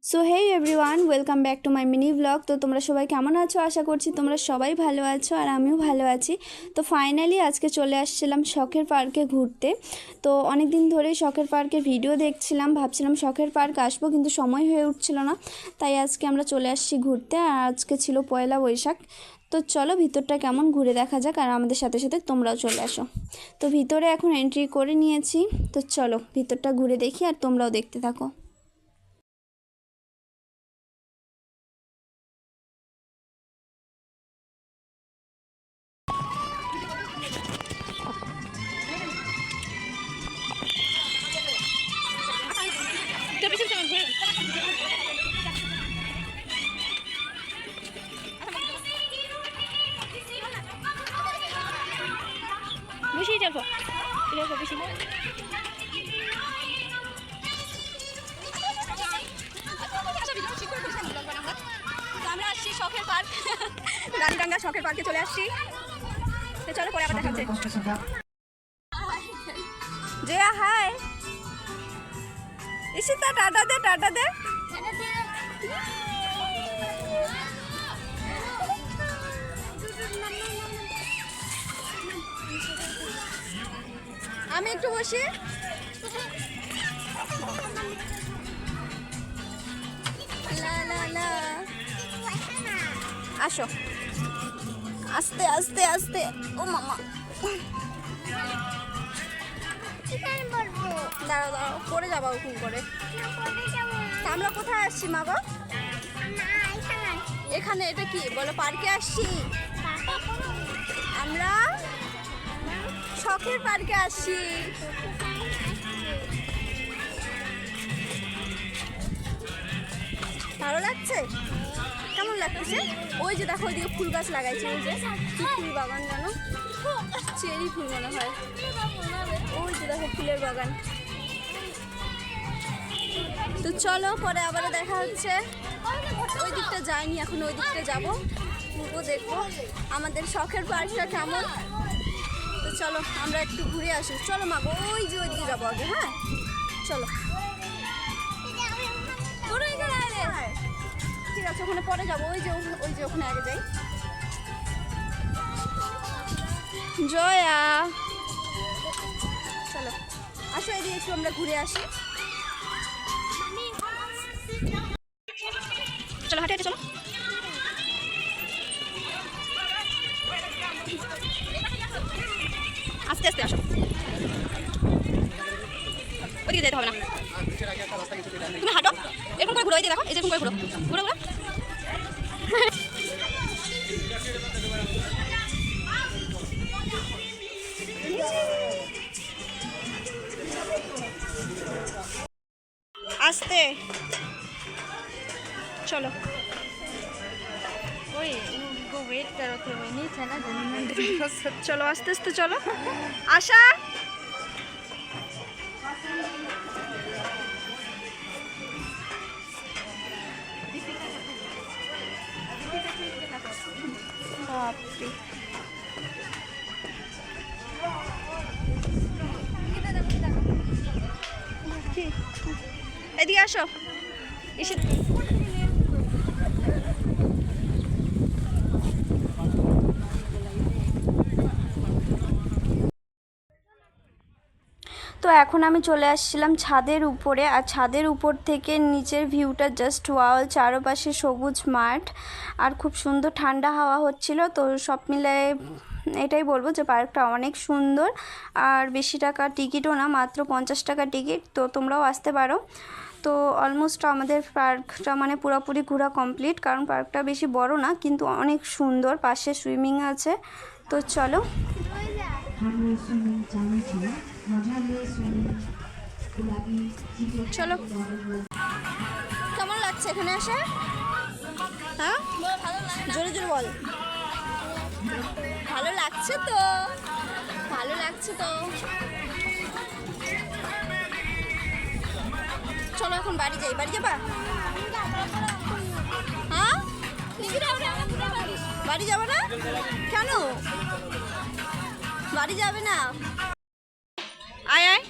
So hey everyone, welcome back to my mini blog. তো তোমরা সবাই কেমন আছো? আশা করছি তোমরা সবাই ভালো আছো আর আমিও ভালো আছি। তো ফাইনালি আজকে চলে আসছিলাম শখের পার্কে ঘুরতে। তো অনেক দিন ধরেই শখের পার্কের ভিডিও দেখছিলাম, ভাবছিলাম শখের পার্ক আসবো, কিন্তু সময় হয়ে উঠছিল না। তাই আজকে আমরা চলে আসছি ঘুরতে। আর আজকে ছিল পয়লা বৈশাখ। তো চলো ভিতরটা কেমন ঘুরে দেখা যাক, আর আমাদের সাথে সাথে তোমরাও চলে আসো। তো ভিতরে এখন এন্ট্রি করে নিয়েছি। তো চলো ভিতরটা ঘুরে দেখি আর তোমরাও দেখতে থাকো। বেশি যাবো বেশি আমরা আসছি শখের পার্ক, রানীডাঙ্গা শখের পার্কে চলে আসছি। তো চলো পরে আবার দেখা হচ্ছে। জয়া হাই, ইশিতা টাটা দে, টাটা দে। আমি একটু বসি। আসো আস্তে আস্তে আস্তে। ও মামা দাঁড়াও দাঁড়াও, পরে যাবো ওখান করে। আমরা কোথায় আসছি মা গো? এখানে এটা কি বলো? পার্কে আসছি আমরা, শখের পার্কে আসছি। ভালো লাগছে? কেমন লাগছে? ওই যে দেখো ওইদিকে ফুল গাছ লাগাইছে, ওই যে কি ফুল বাগান জানো, চেরি ফুল মনে হয়। ওই যে দেখো ফুলের বাগান। তো চলো পরে আবারও দেখা হচ্ছে। ওই দিকটা যাইনি, এখন ওই দিকটা যাবো, ঘুরবো, দেখবো আমাদের শখের পার্কটা কেমন। তো চলো আমরা একটু ঘুরে আসি। চলো মা, ওই যে ওইদিকে যাবো আগে। হ্যাঁ চলো, ঠিক আছে ওখানে পরে যাবো। ওই যে ওখানে আগে যাই। জয়া চলো আসো, এদিকে একটু আমরা ঘুরে আসি। চলো হাঁটে হাঁটে চলো। আস্তে আস্তে আসো, ওইদিকে যেতে হবে না, তুমি হাঁটো এরকম করে ঘুরো। ওইদিকে দেখো, এই যেরকম করে ঘুরো ঘুরো ঘুরো। আস্তে চলো। ওই उनको वेट करो तो वो नहीं था ना जन्मदिन। चलो आस्ते आस्ते चलो। आशा बापरे, এদিকে আসো। এসে তো এখন আমি চলে আসছিলাম ছাদের উপরে, আর ছাদের উপর থেকে নিচের ভিউটা জাস্ট ওয়াও, চারপাশে সবুজ মাঠ আর খুব সুন্দর ঠান্ডা হাওয়া হচ্ছিল। তো সব মিলে এটাই বলবো যে পার্কটা অনেক সুন্দর, আর বেশি টাকা টিকিটও না, মাত্র 50 টাকা টিকিট। তো তোমরাও আসতে পারো। তো অলমোস্ট আমাদের পার্কটা মানে পুরোপুরি ঘোরা কমপ্লিট, কারণ পার্কটা বেশি বড় না কিন্তু অনেক সুন্দর, পাশে সুইমিং আছে। তো চলো চলো। কেমন লাগছে এখানে আসে? হ্যাঁ জোরে জোরে বল। ভালো লাগছে তো, ভালো লাগছে তো। চলো এখন বাড়ি যাই। বাড়ি যাবা? হ্যাঁ বাড়ি যাবো না কেন? বাড়ি যাবে না? আয় আয়।